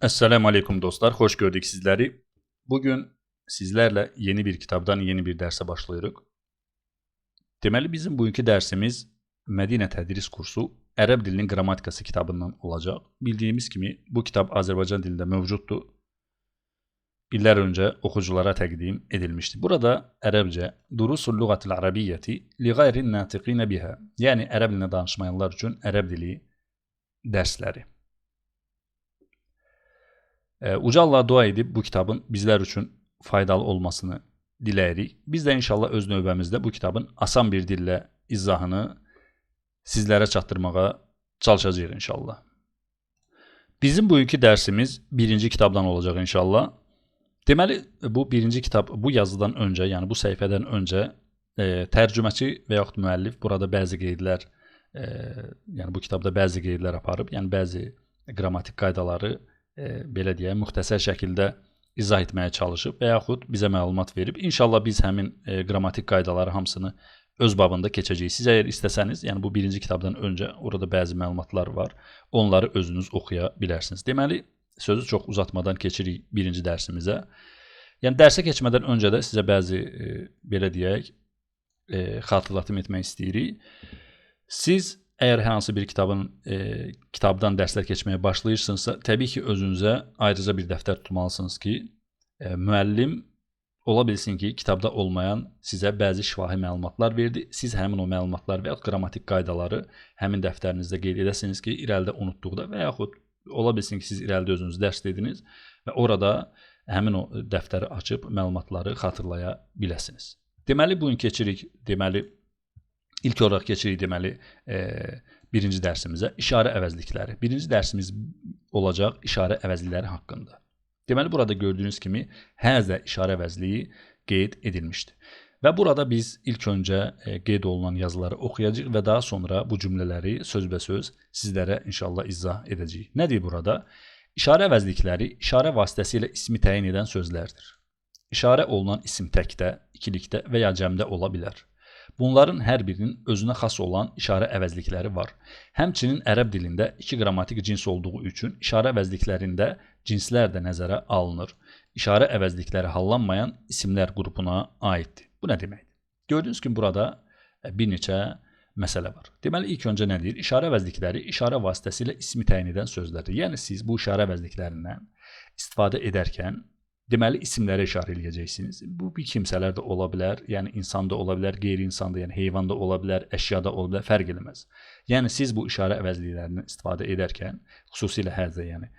Esselamu Aleyküm dostlar, hoş gördük sizleri. Bugün sizlerle yeni bir kitaptan yeni bir derse başlıyoruz. Deməli bizim bugünkü dersimiz Medine Tədris kursu Ərəb dilinin qrammatikası kitabından olacaq. Bildiyimiz kimi bu kitab Azərbaycan dilində mövcuddur. İllər öncə oxuculara təqdim edilmişdi. Burada ərəbcə Durusul Lüğatil Ərəbiyyəti li qeyrin natiqinə biha, yəni ərəb dilində danışmayanlar üçün ərəb dili dərsləri. Uca Allah'a dua edib bu kitabın bizlər üçün faydalı olmasını diləyirik. Biz də inşallah öz növbəmizdə bu kitabın asan bir dillə izahını sizlərə çatdırmağa çalışacağıq inşallah. Bizim bugünkü dərsimiz birinci kitabdan olacaq inşallah. Deməli bu birinci kitab bu yazıdan öncə, yəni bu səhifədən öncə tərcüməçi və yaxud müəllif burada bəzi qeydlər, yəni bu kitabda bəzi qeydlər aparıb, yəni bəzi qrammatik qaydaları belə deyək, müxtəsər şəkildə izah etməyə çalışıb və yaxud bizə məlumat verib. İnşallah biz həmin qrammatik qaydaları hamısını öz babında keçəcəyik. Siz əgər istəsəniz, yəni bu birinci kitabdan öncə orada bəzi məlumatlar var, onları özünüz oxuya bilərsiniz. Deməli, sözü çox uzatmadan keçirik birinci dərsimizə. Yəni dərsə keçmədən öncə də sizə bəzi belə deyək, xatırlatım etmək istəyirik. Siz əgər hər hansı bir kitabdan dərslər keçməyə başlayırsınızsa, təbii ki, özünüzə ayrıca bir dəftər tutmalısınız ki, müəllim ola bilsin ki, kitabda olmayan sizə bəzi şifahi məlumatlar verdi. Siz həmin o məlumatlar və yaxud qrammatik qaydaları həmin dəftərinizdə qeyd edəsiniz ki, irəlidə unutduqda və yaxud ola bilsin ki, siz irəlidə özünüz dərs dediniz və orada həmin o dəftəri açıb məlumatları xatırlaya biləsiniz. Deməli, bugün keçirik, İlk olaraq keçirik deməli birinci dərsimizə işarə əvəzlikləri. Birinci dərsimiz olacaq işarə əvəzlikləri haqqında. Deməli burada gördüyünüz kimi həzə işarə əvəzliyi qeyd edilmişdir. Və burada biz ilk öncə qeyd olunan yazıları oxuyacağıq və daha sonra bu cümlələri sözbəsöz sizlərə inşallah izah edəcəyik. Nədir burada? İşarə əvəzlikləri işarə vasitəsilə ismi təyin edən sözlərdir. İşarə olunan isim təkdə, ikilikdə və ya cəmdə ola bilər. Bunların hər birinin özünə xas olan işarə əvəzlikləri var. Həmçinin ərəb dilində iki qrammatik cins olduğu üçün işarə əvəzliklərində cinslər də nəzərə alınır. İşarə əvəzlikləri hallanmayan isimlər qrupuna aiddir. Bu nə deməkdir? Gördüyünüz kimi burada bir neçə məsələ var. Deməli, ilk öncə nə deyir? İşarə əvəzlikləri işarə vasitəsilə ismi təyin edən sözlərdir. Yəni, siz bu işarə əvəzliklərindən istifadə edərkən deməli, isimlərə işarə edəcəksiniz. Bu bir kimsələr də ola bilər, yəni insan da ola bilər, qeyri-insan da, yəni heyvan da ola bilər, əşya da ola bilər, fərq eləməz. Yəni siz bu işarə əvəzliklərindən istifadə edərkən, xüsusilə həzə, yəni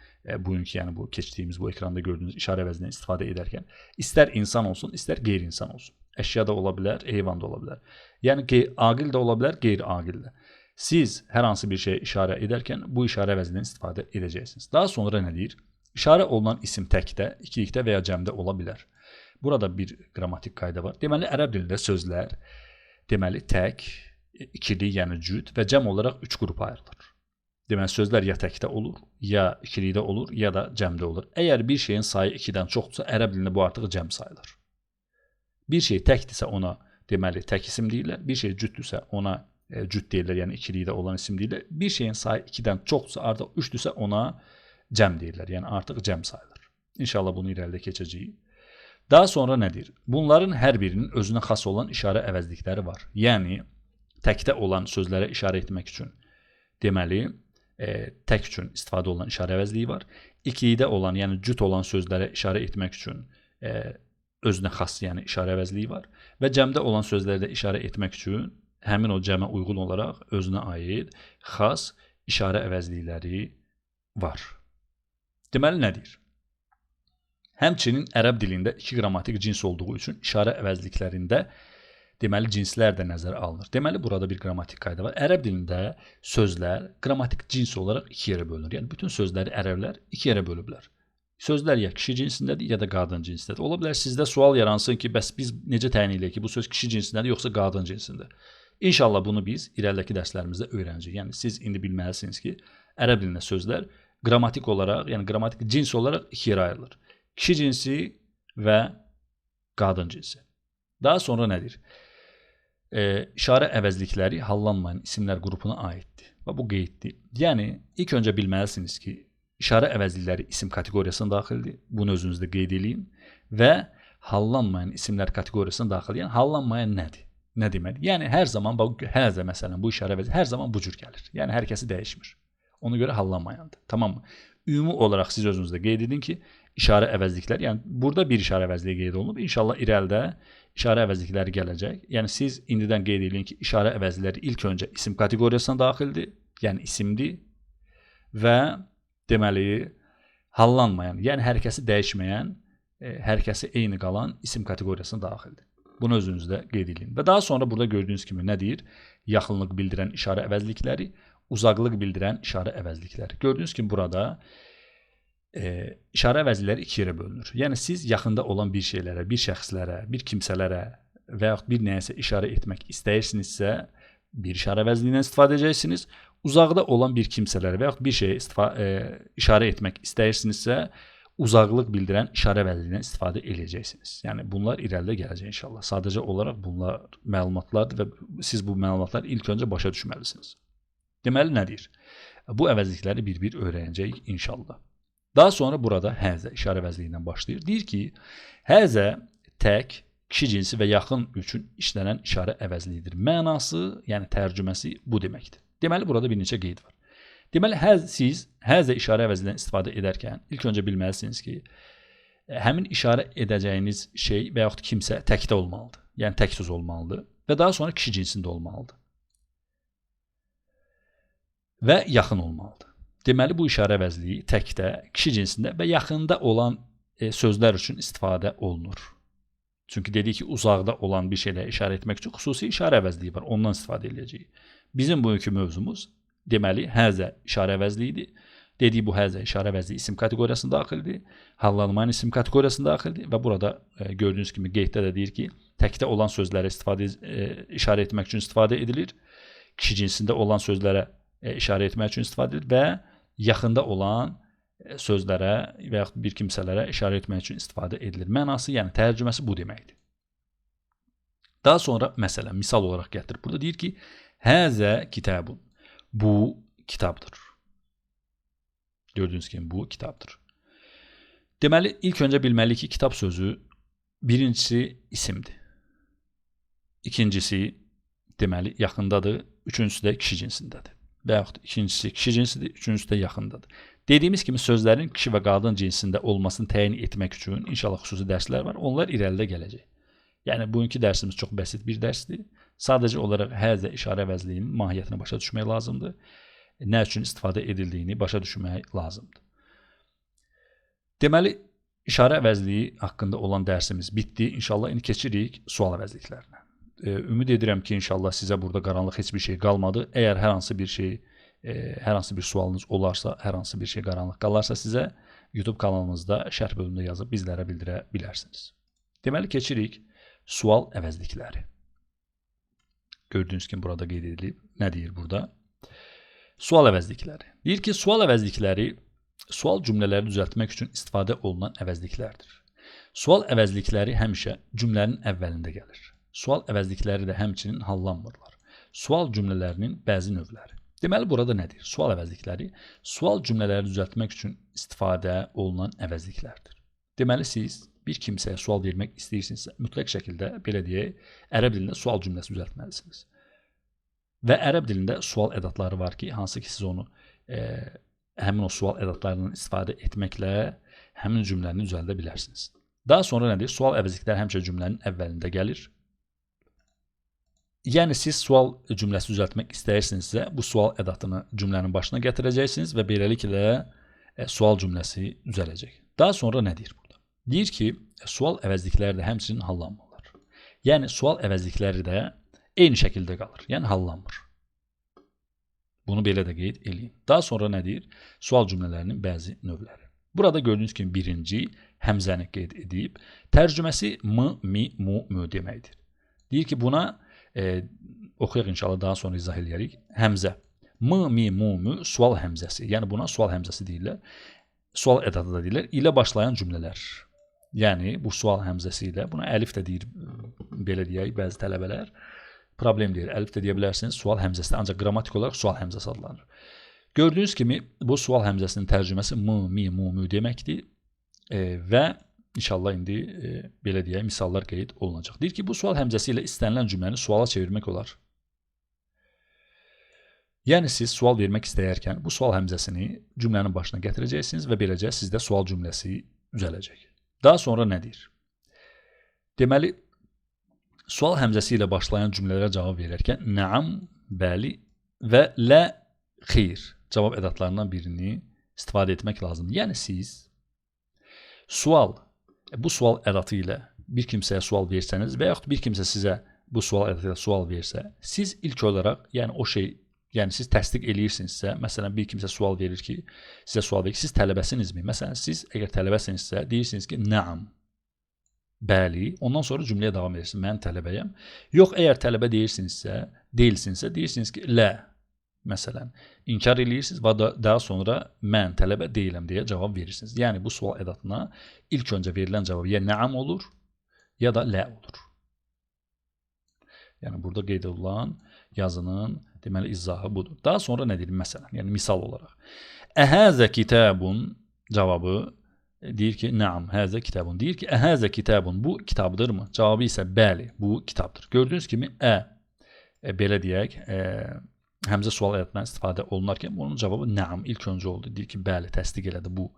bugünkü, yəni bu keçdiyimiz bu ekranda gördüyünüz işarə əvəzliyindən istifadə edərkən, istər insan olsun, istər qeyri-insan olsun. Əşya da ola bilər, heyvan da ola bilər. Yəni aqil də ola bilər, qeyri-aqil də. Siz hər hansı bir şeyə işarə edərkən bu işarə əvəzliyindən istifadə edəcəksiniz. Daha sonra nə deyir? İşarə olunan isim təkdə, ikilikdə və ya cəmdə ola bilər. Burada bir qrammatik qayda var. Deməli, ərəb dilində sözlər deməli tək, ikili, yəni cüt və cəm olaraq üç qrupa ayrılır. Deməli, sözlər ya təkdə olur, ya ikilikdə olur, ya da cəmdə olur. Əgər bir şeyin sayı 2-dən çoxdursa, ərəb dilində bu artıq cəm sayılır. Bir şey təkdirsə ona deməli tək isim deyirlər, bir şey cütdürsə ona cüt deyirlər, yəni ikilikdə olan isim deyirlər. Bir şeyin sayı 2-dən çoxdursa, artıq 3-dürsə ona cəm deyirlər, yəni artıq cəm sayılır. İnşallah bunu irəlidə keçəcəyik. Daha sonra nədir? Bunların hər birinin özünə xas olan işarə əvəzlikləri var. Yəni, təkdə olan sözlərə işarə etmək üçün deməli, tək üçün istifadə olunan işarə əvəzliyi var. İkilikdə olan, yəni cüt olan sözlərə işarə etmək üçün özünə xas, yəni işarə əvəzliyi var. Və cəmdə olan sözlərə işarə etmək üçün həmin o cəmə uyğun olaraq özünə aid xas işarə əvəzlikləri var. Deməli, nədir? Həmçinin ərəb dilində iki qrammatik cins olduğu üçün işarə əvəzliklərində deməli cinslər də nəzərə alınır. Deməli, burada bir qrammatik qayda var. Ərəb dilində sözlər qrammatik cins olaraq iki yerə bölünür. Yəni, bütün sözləri ərəblər iki yerə bölüblər. Sözlər ya kişi cinsindədir, ya da qadın cinsindədir. Ola bilər sizdə sual yaransın ki, bəs biz necə təyin edək ki, bu söz kişi cinsindədir, yoxsa qadın cinsində? İnşallah bunu biz irəlidəki dərslərimizdə öyrənəcəyik. Yəni, siz indi bilməlisiniz ki, ərəb dilində sözlər qrammatik olaraq, yəni qrammatik cins olaraq iki yerə ayrılır. Kişi cinsi və qadın cinsi. Daha sonra nədir? İşarə əvəzlikləri hallanmayan isimlər qrupuna aiddir. Və bu qeyddir. Yəni, ilk öncə bilməlisiniz ki, işarə əvəzlikləri isim kateqoriyasına daxildir. Bunu özünüzdə qeyd edin və hallanmayan isimlər kateqoriyasına daxil. Yəni hallanmayan nədir? Nə deməkdir? Yəni hər zaman həzə məsələn bu işarə əvəzliyi hər zaman bu cür gəlir. Yəni hər kəsi dəyişmir. Ona görə hallanmayandır. Tamam mı? Ümumi olaraq siz özünüzdə qeyd edin ki, işarə əvəzlikləri, yəni burada bir işarə əvəzliyi qeyd olunub. İnşallah irəlidə işarə əvəzlikləri gələcək. Yəni siz indidən qeyd edin ki, işarə əvəzlikləri ilk öncə isim kateqoriyasına daxildir. Yəni isimdir və deməli hallanmayan, yəni hər kəsi dəyişməyən, hər kəsi eyni qalan isim kateqoriyasına daxildir. Bunu özünüzdə qeyd edin. Və daha sonra burada gördüyünüz kimi nə deyir? Yaxınlıq bildirən işarə əvəzlikləri, uzaqlıq bildirən işarə əvəzlikləri. Gördüyünüz kimi burada işarə əvəzlikləri iki yerə bölünür. Yəni siz yaxında olan bir şeylərə, bir şəxslərə, bir kimsələrə və yaxud bir nəyəsə işarə etmək istəyirsinizsə, bir işarə əvəzliyindən istifadə edəcəksiniz. Uzaqda olan bir kimsələrə və yaxud bir şeyə işarə etmək istəyirsinizsə, uzaqlıq bildirən işarə əvəzliyindən istifadə edəcəksiniz. Yəni bunlar irəlidə gələcək inşallah. Sadəcə olaraq bunlar məlumatlardır və siz bu məlumatları ilk öncə başa düşməlisiniz. Deməli nədir? Bu əvəzlikləri bir-bir öyrənəcəyik inşallah. Daha sonra burada həzə işarə əvəzliyindən başlayır. Deyir ki, həzə tək, kişi cinsi və yaxın üçün işlənən işarə əvəzliyidir. Mənası, yəni tərcüməsi bu deməkdir. Deməli burada bir neçə qeyd var. Deməli siz həzə işarə əvəzliyindən istifadə edərkən ilk öncə bilməlisiniz ki, həmin işarə edəcəyiniz şey və yaxud kimsə təkdə olmalıdır. Yəni tək söz olmalıdır və daha sonra kişi cinsində olmalıdır. Və yaxın olmalıdır. Deməli bu işarə əvəzliyi təkdə, kişi cinsində və yaxında olan sözlər üçün istifadə olunur. Çünki dedik ki, uzaqda olan bir şeylə işarə etmək üçün xüsusi işarə əvəzliyi var. Ondan istifadə edəcəyik. Bizim bugünkü mövzumuz deməli həzə işarə əvəzliyidir. Dedik bu həzə işarə əvəzliyi isim kateqoriyasına daxildir. Hallanmayan isim kateqoriyasına daxildir və burada gördüyünüz kimi qeyddə də deyir ki, təkdə olan sözlərə işarə etmək üçün istifadə edilir. Kişi cinsində olan sözlərə işarə etmək üçün istifadə edilir və yaxında olan sözlərə və yaxud bir kimsələrə işarə etmək üçün istifadə edilir. Mənası, yəni tərcüməsi bu deməkdir. Daha sonra məsələn, misal olaraq gətirir. Burada deyir ki, həzə kitabun. Bu kitabdır. Gördüyünüz kimi bu kitabdır. Deməli, ilk öncə bilməliyik ki, kitab sözü birincisi isimdir. İkincisi, deməli, yaxındadır. Üçüncüsü də kişi cinsindədir. Və yaxud ikincisi kişi cinsidir, üçüncüsü də yaxındadır. Dediyimiz kimi sözlərin kişi və qadın cinsində olmasını təyin etmək üçün inşallah xüsusi dərslər var. Onlar irəlidə gələcək. Yəni bugünkü dərsimiz çox bəsit bir dərsdir. Sadəcə olaraq həzə işarə əvəzliyinin mahiyyətini başa düşmək lazımdır. Nə üçün istifadə edildiyini başa düşmək lazımdır. Deməli, işarə əvəzliyi haqqında olan dərsimiz bitdi. İnşallah indi keçirik sual əvəzliklərinə. Ümid edirəm ki, inşallah sizə burada qaranlıq heç bir şey qalmadı. Əgər hər hansı bir sualınız olarsa, hər hansı bir şey qaranlıq qalarsa sizə YouTube kanalımızda şərh bölümündə yazıb bizlərə bildirə bilərsiniz. Deməli, keçirik sual əvəzlikləri. Gördüyünüz kimi burada qeyd edilib. Nə deyir burada? Sual əvəzlikləri. Deyir ki, sual əvəzlikləri sual cümlələri düzəltmək üçün istifadə olunan əvəzliklərdir. Sual əvəzlikləri həmişə cümlənin əvvəlində gəlir. Sual əvəzlikləri də həmçinin hallanmırlar. Sual cümlələrinin bəzi növləri. Deməli, burada nədir? Sual əvəzlikləri sual cümlələri düzəltmək üçün istifadə olunan əvəzliklərdir. Deməli, siz bir kimsəyə sual vermək istəyirsinizsə, mütləq şəkildə, belə deyək, ərəb dilində sual cümləsi düzəltməlisiniz. Və ərəb dilində sual ədatları var ki, hansı ki, siz onu həmin o sual ədatlarından istifadə etməklə həmin cümləni düzəldə bilərsiniz. Daha sonra nədir? Sual əvəzlikləri həmişə cümlənin əvvəlində gəlir. Yəni, siz sual cümləsi düzəltmək istəyirsinizsə, bu sual ədatını cümlənin başına gətirəcəksiniz və beləliklə sual cümləsi düzələcək. Daha sonra nə deyir burada? Deyir ki, sual əvəzlikləri də həmçinin hallanmırlar. Yəni, sual əvəzlikləri də eyni şəkildə qalır. Yəni, hallanmır. Bunu belə də qeyd edin. Daha sonra nə deyir? Sual cümlələrinin bəzi növləri. Burada gördüyünüz kimi birinci həmzəni qeyd edib, tərcüməsi m, mi, mu, mü deməkdir. Deyir ki, buna oxuyaq inşallah, daha sonra izah edərik. Həmzə. M, mi, mu, mü sual həmzəsi. Yəni, buna sual həmzəsi deyirlər. Sual ədadı da deyirlər. İlə başlayan cümlələr. Yəni, bu sual həmzəsi ilə, buna əlif də deyir, belə deyək, bəzi tələbələr. Problem deyir, əlif də deyə bilərsiniz, sual həmzəsi. Ancaq qrammatik olaraq sual həmzəsi adlanır. Gördüyünüz kimi bu sual həmzəsinin tərcüməsi m, mi, mu, mü deməkdir və inşallah indi belə deyək, misallar qeyd olunacaq. Deyir ki, bu sual həmzəsi ilə istənilən cümləni suala çevirmək olar. Yəni siz sual vermək istəyərkən bu sual həmzəsini cümlənin başına gətirəcəksiniz və beləcə sizdə sual cümləsi düzələcək. Daha sonra nə deyir? Deməli, sual həmzəsi ilə başlayan cümlələrə cavab verərkən nəam, bəli və lə, xeyr cavab ədatlarından birini istifadə etmək lazımdır. Yəni siz bu sual ədatı ilə bir kimsəyə sual versəniz və yaxud bir kimsə sizə bu sual ədatı ilə sual versə, siz ilk olaraq, yəni siz təsdiq eləyirsinizsə, məsələn bir kimsə sual verir ki, sizə sual verir ki, siz tələbəsinizmi? Məsələn siz əgər tələbəsinizsə, deyirsiniz ki, nəam, bəli, ondan sonra cümləyə davam edirsiniz, mən tələbəyəm. Yox, əgər tələbə deyilsinizsə, deyirsiniz ki, lə, məsələn, inkar eləyirsiniz və daha sonra mən tələbə deyiləm deyə cavab verirsiniz. Yəni bu sual ədatına ilk öncə verilən cavab ya nəam olur, ya da lə olur. Yəni burada qeyd olunan yazının deməli izahı budur. Daha sonra nə deyir? Məsələn, yəni misal olaraq. Əhəzə kitabun cavabı deyir ki, nəam, həzə kitabun. Deyir ki, əhəzə kitabun, bu kitabdırmı? Cavabı isə bəli, bu kitabdır. Gördüyünüz kimi belə deyək, həmzə sual ədətindən istifadə olunarkən bunun cavabı nəam ilk öncə oldu. Deyir ki, bəli, təsdiq elədi bu.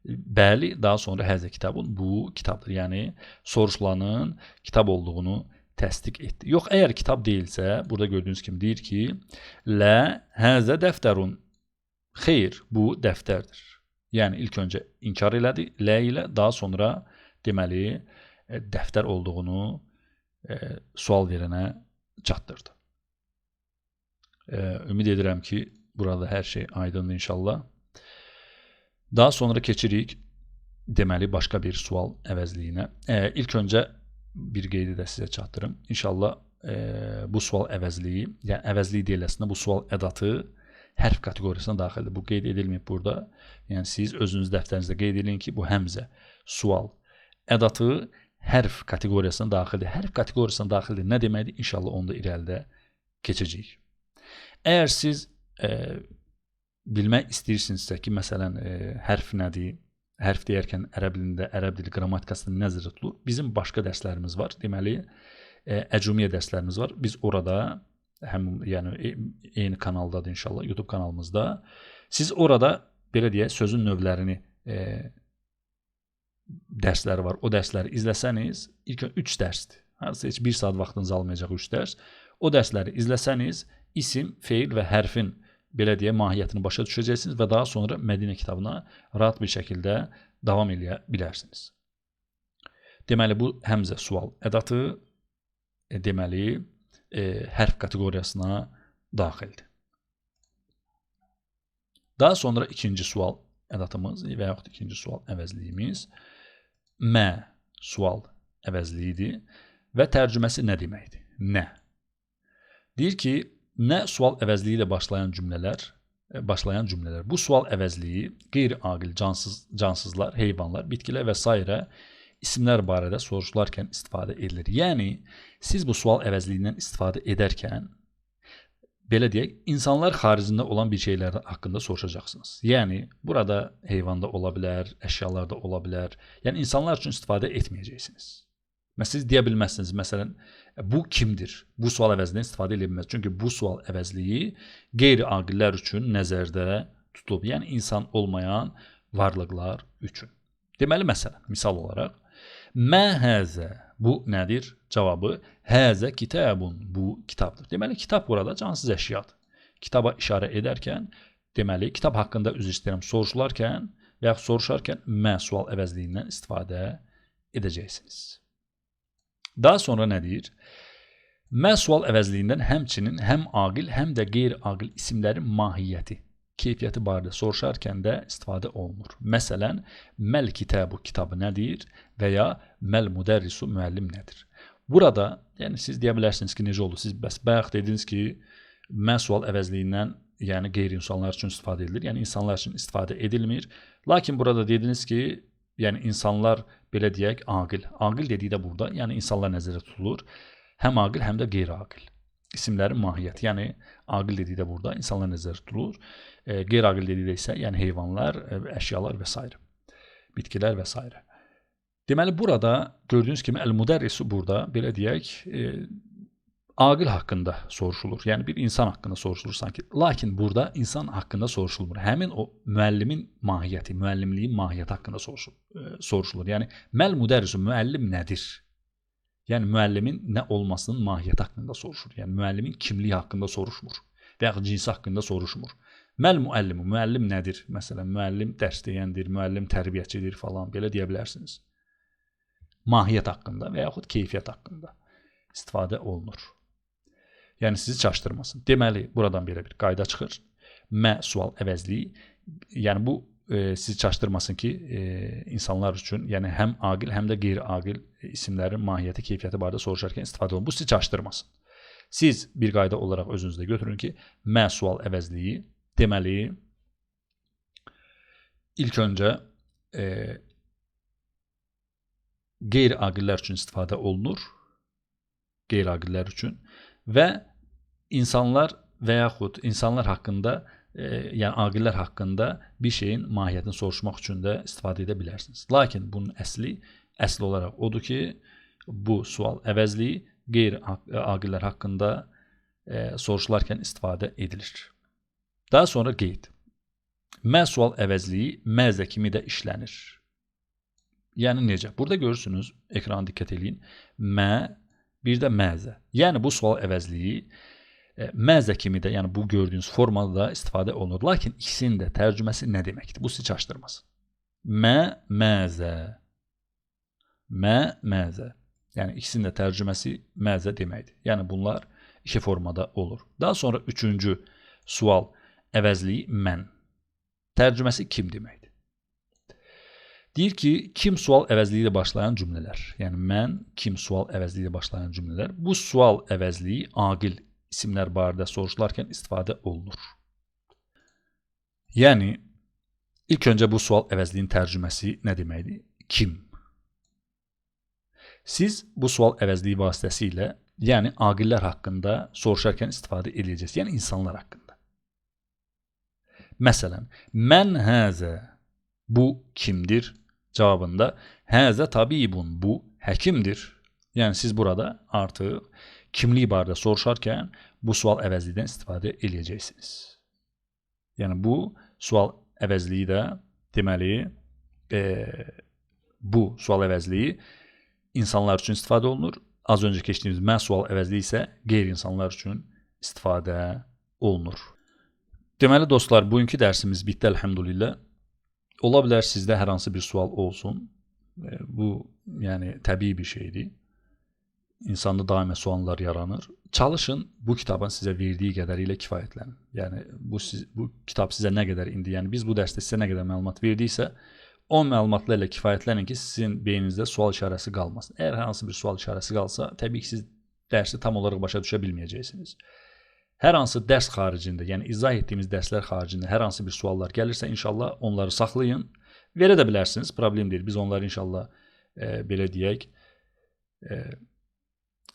Bəli, daha sonra həzə kitabun, bu kitabdır. Yəni soruşulanın kitab olduğunu təsdiq etdi. Yox, əgər kitab deyilsə, burada gördüyünüz kimi deyir ki, lə həzə dəftərun, xeyr, bu dəftərdir. Yəni ilk öncə inkar elədi, lə ilə, daha sonra deməli dəftər olduğunu sual verənə çatdırdı. Ümid edirəm ki, burada hər şey aydındır inşallah. Daha sonra keçirik deməli başqa bir sual əvəzliyinə. İlk öncə bir qeydi də sizə çatdırım. İnşallah bu sual əvəzliyi, yəni əvəzliyi deyiləsinə bu sual ədatı hərf kateqoriyasına daxildir. Bu qeyd edilməyib burada. Yəni siz özünüz dəftərinizdə qeyd edin ki, bu həmzə, sual ədatı hərf kateqoriyasına daxildir. Hərf kateqoriyasına daxildir nə deməkdir? İnşallah onu da irəlidə keçəcəyik. Əgər siz bilmək istəyirsinizsə ki, məsələn, hərf nədir? Hərf deyərkən ərəb dilində, ərəb dili qrammatikasında nəzərdə tutulur. Bizim başqa dərslərimiz var. Deməli, əcumiyyə dərslərimiz var. Biz orada, yəni eyni kanaldadır inşallah, YouTube kanalımızda. Siz orada, belə deyək, sözün növlərini dərsləri var. O dərsləri izləsəniz, ilk 3 dərsdir. Hardasa heç 1 saat vaxtınızı almayacaq 3 dərs. O dərsləri izləsəniz, isim, feil və hərfin belə deyə mahiyyətini başa düşəcəksiniz və daha sonra Mədinə kitabına rahat bir şəkildə davam edə bilərsiniz. Deməli, bu həmzə sual ədatı deməli hərf kateqoriyasına daxildir. Daha sonra ikinci sual ədatımız və yaxud ikinci sual əvəzliyimiz mə sual əvəzliyidir və tərcüməsi nə deməkdir? Nə? Deyir ki, nə sual əvəzliyi ilə başlayan cümlələr. Bu sual əvəzliyi qeyri-aqil cansızlar, heyvanlar, bitkilər və s. isimlər barədə soruşularkən istifadə edilir. Yəni, siz bu sual əvəzliyindən istifadə edərkən, belə deyək, insanlar xaricində olan bir şeylər haqqında soruşacaqsınız. Yəni, burada heyvan da ola bilər, əşyalar da ola bilər. Yəni, insanlar üçün istifadə etməyəcəksiniz. Siz deyə bilməzsiniz, məsələn, bu kimdir? Bu sual əvəzliyindən istifadə edə bilməz. Çünki bu sual əvəzliyi qeyri-aqillər üçün nəzərdə tutulub. Yəni, insan olmayan varlıqlar üçün. Deməli, məsələn, misal olaraq, mə həzə, bu nədir? Cavabı, həzə kitabun, bu kitabdır. Deməli, kitab burada cansız əşyadır. Kitaba işarə edərkən, deməli, kitab haqqında üzr istəyirəm soruşularkən və yaxud soruşarkən mə sual əvəzliyindən istifadə edəcəksiniz. Daha sonra nə deyir? Mə sual əvəzliyindən həmçinin həm aqil, həm də qeyri-aqil isimlərin mahiyyəti, keyfiyyəti barədə soruşarkən də istifadə olunur. Məsələn, məl kitabu kitabı nədir və ya məl müdərrisu müəllim nədir? Burada, yəni siz deyə bilərsiniz ki, necə oldu? Siz bayaq dediniz ki, mə sual əvəzliyindən yəni qeyri-insanlar üçün istifadə edilir, yəni insanlar üçün istifadə edilmir. Lakin burada dediniz ki, yəni insanlar belə deyək, aqil. Aqil dedikdə burada, yəni insanlar nəzərdə tutulur. Həm aqil, həm də qeyri-aqil. İsimlərin mahiyyəti, yəni aqil dedikdə burada insanlar nəzərdə tutulur. Qeyri-aqil dedikdə isə yəni heyvanlar, əşyalar və s. bitkilər və s. Deməli burada gördüyünüz kimi el-müdərrisu burada belə deyək, aqil haqqında soruşulur. Yəni bir insan haqqında soruşulur sanki. Lakin burada insan haqqında soruşulmur. Həmin o müəllimin mahiyyəti, müəllimliyin mahiyyəti haqqında soruşulur. Yəni məl-müdərrisu, müəllim nədir? Yəni müəllimin nə olmasının mahiyyəti haqqında soruşur. Yəni müəllimin kimliyi haqqında soruşmur və ya cinsi haqqında soruşmur. Məl-müəllimu, müəllim nədir? Məsələn, müəllim dərs deyəndir, müəllim tərbiyəçidir falan belə deyə bilərsiniz. Mahiyyət haqqında və yaxud keyfiyyət haqqında istifadə olunur. Yəni sizi çaşdırmasın. Deməli, buradan belə bir qayda çıxır. Mə sual əvəzliyi. Yəni bu sizi çaşdırmasın ki, insanlar üçün, yəni həm aqil, həm də qeyri-aqil isimlərin mahiyyəti, keyfiyyəti barədə soruşarkən istifadə olunur. Bu sizi çaşdırmasın. Siz bir qayda olaraq özünüzdə götürün ki, mə sual əvəzliyi deməli ilk öncə qeyri-aqillər üçün istifadə olunur. Qeyri-aqillər üçün və insanlar və yaxud insanlar haqqında, yəni aqillər haqqında bir şeyin mahiyyətini soruşmaq üçün də istifadə edə bilərsiniz. Lakin bunun əsl olaraq odur ki, bu sual əvəzliyi qeyri-aqillər haqqında soruşularkən istifadə edilir. Daha sonra qeyd. Mə sual əvəzliyi məzə kimi də işlənir. Yəni necə? Burada görürsünüz, ekrana diqqət edin. Mə, bir də məzə. Yəni bu sual əvəzliyi məzə kimi də, yəni bu gördüyünüz formada da istifadə olunur. Lakin ikisinin də tərcüməsi nə deməkdir? Bu sizi çaşdırmaz. Mə, məzə. Mə, məzə. Yəni ikisinin də tərcüməsi məzə deməkdir. Yəni bunlar iki formada olur. Daha sonra üçüncü sual əvəzliyi mən. Tərcüməsi kim deməkdir? Deyir ki, kim sual əvəzliyi ilə başlayan cümlələr. Yəni mən, kim sual əvəzliyi ilə başlayan cümlələr. Bu sual əvəzliyi aqil isimlər barədə soruşularkən istifadə olunur. Yəni ilk öncə bu sual əvəzliyinin tərcüməsi nə deməkdir? Kim? Siz bu sual əvəzliyi vasitəsilə, yəni aqillər haqqında soruşarkən istifadə edəcəksiniz. Yəni insanlar haqqında. Məsələn, mən həzə, bu kimdir? Cavabında həzə tabibun, bu həkimdir. Yəni siz burada artıq kimlik barədə soruşarkən bu sual əvəzliyindən istifadə edəcəksiniz. Yəni bu sual əvəzliyi də deməli bu sual əvəzliyi insanlar üçün istifadə olunur. Az öncə keçdiyimiz mən sual əvəzliyi isə qeyri-insanlar üçün istifadə olunur. Deməli dostlar, bugünkü dərsimiz bitdi əlhəmdülillah. Ola bilər sizdə hər hansı bir sual olsun. Bu, yəni təbii bir şeydir. İnsanda daimə suallar yaranır. Çalışın bu kitabın sizə verdiyi qədərilə kifayətlənin. Yəni bu kitab sizə nə qədər indi, yəni biz bu dərsdə sizə nə qədər məlumat verdiksə, o məlumatlarla kifayətlənin ki, sizin beyninizdə sual işarəsi qalmasın. Əgər hər hansı bir sual işarəsi qalsa, təbii ki, siz dərsi tam olaraq başa düşə bilməyəcəksiniz. Hər hansı dərs xaricində, yəni izah etdiyimiz dərslər xaricində hər hansı bir suallar gəlirsə, inşallah onları saxlayın. Verə də bilərsiniz, problem deyil. Biz onları inşallah belə deyək,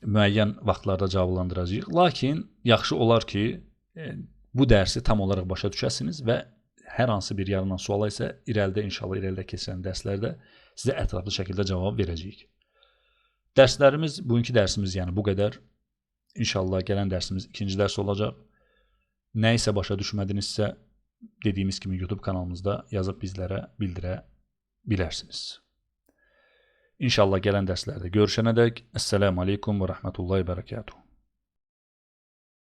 müəyyən vaxtlarda cavablandıracağıq. Lakin yaxşı olar ki, bu dərsi tam olaraq başa düşəsiniz və hər hansı bir yaranan suala isə irəlidə inşallah, irəlidə keçən dərslərdə sizə ətraflı şəkildə cavab verəcəyik. Dərslərimiz, bugünkü dərsimiz yəni bu qədər. İnşallah gələn dərsimiz ikinci dərs olacaq. Nə isə başa düşmədinizsə, dediyimiz kimi YouTube kanalımızda yazıb bizlərə bildirə bilərsiniz. İnşallah gələn dərslərdə görüşənədək. Əssəlamu aleykum və rəhmətullahi və bərəkatuhu.